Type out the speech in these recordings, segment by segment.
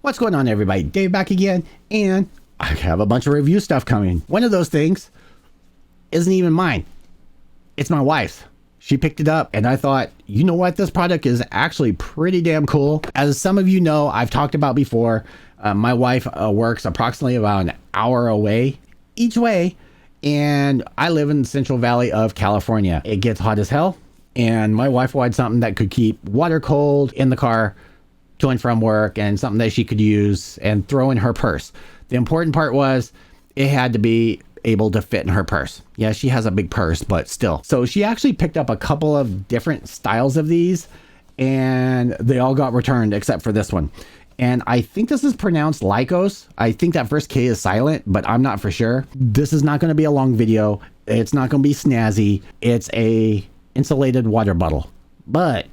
What's going on, everybody? Dave back again, and I have a bunch of review stuff coming. One of those things isn't even mine. It's my wife's. She picked it up, and I thought, you know what? This product is actually pretty damn cool. As some of you know, I've talked about before, my wife works approximately about an hour away each way, and I live in the Central Valley of California. It gets hot as hell, and my wife wanted something that could keep water cold in the car to and from work, and something that she could use and throw in her purse. The important part was it had to be able to fit in her purse. Yeah, she has a big purse, but still. So she actually picked up a couple of different styles of these, and they all got returned except for this one. And I think this is pronounced Lkikos. I think that first K is silent, but I'm not for sure. This is not going to be a long video. It's not going to be snazzy. It's a insulated water bottle, but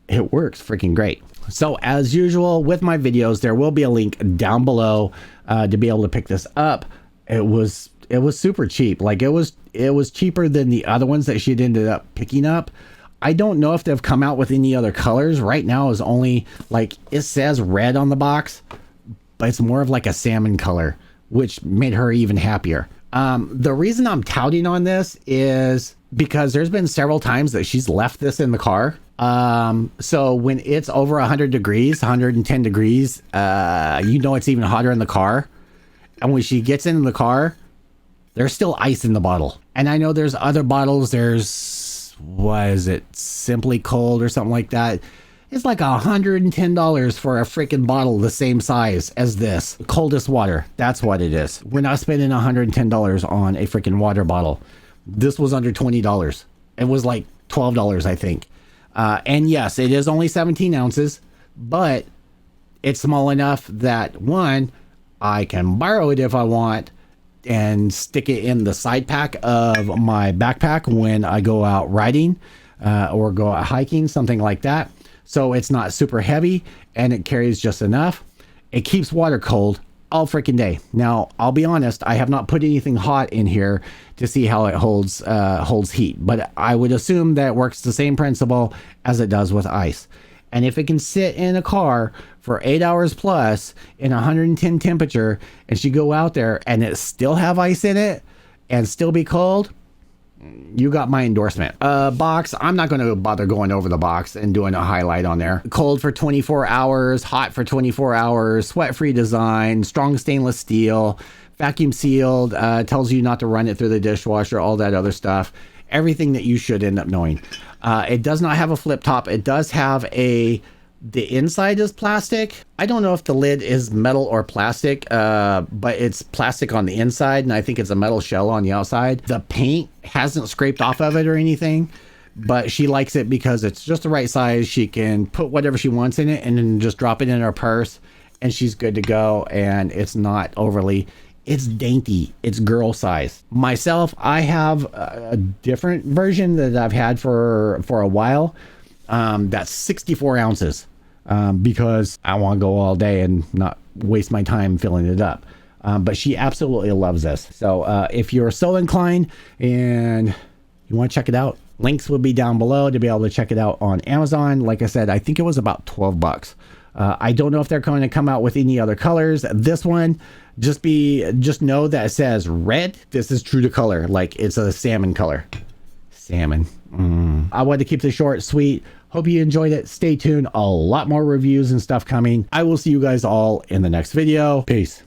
it works freaking great. So as usual with my videos, there will be a link down below to be able to pick this up. It was super cheap. Like it was cheaper than the other ones that she'd ended up picking up. I don't know if they've come out with any other colors. Right now is only, like, it says red on the box, but it's more of like a salmon color, which made her even happier. The reason I'm touting on this is because there's been several times that she's left this in the car. So when it's over 100 degrees, 110 degrees, you know, it's even hotter in the car. And when she gets in the car, there's still ice in the bottle. And I know there's other bottles. There's, what is it? Simply Cold or something like that. It's like $110 for a freaking bottle the same size as this. Coldest water. That's what it is. We're not spending $110 on a freaking water bottle. This was under $20. It was like $12, I think. And yes, it is only 17 ounces, but it's small enough that, one, I can borrow it if I want and stick it in the side pack of my backpack when I go out riding or go out hiking, something like that. So it's not super heavy and it carries just enough. It keeps water cold all freaking day. Now, I'll be honest, I have not put anything hot in here to see how it holds heat, but I would assume that it works the same principle as it does with ice. And if it can sit in a car for 8 hours plus in 110 temperature, and she go out there and it still have ice in it and still be cold, you got my endorsement. Box, I'm not going to bother going over the box and doing a highlight on there. Cold for 24 hours, hot for 24 hours, sweat-free design, strong stainless steel, vacuum sealed, tells you not to run it through the dishwasher, all that other stuff. Everything that you should end up knowing. It does not have a flip top. It does have the inside is plastic. I don't know if the lid is metal or plastic, but it's plastic on the inside, and I think it's a metal shell on the outside. The paint hasn't scraped off of it or anything, but she likes it because it's just the right size. She can put whatever she wants in it and then just drop it in her purse, and she's good to go, and it's not overly... It's dainty. It's girl size. Myself, I have a different version that I've had for a while. That's 64 ounces because I want to go all day and not waste my time filling it up. But she absolutely loves this. So if you're so inclined and you want to check it out, links will be down below to be able to check it out on Amazon. Like I said, I think it was about 12 bucks. I don't know if they're going to come out with any other colors. This one, just know that it says red. This is true to color. Like, it's a salmon color. Salmon. I wanted to keep this short, sweet. Hope you enjoyed it. Stay tuned. A lot more reviews and stuff coming. I will see you guys all in the next video. Peace.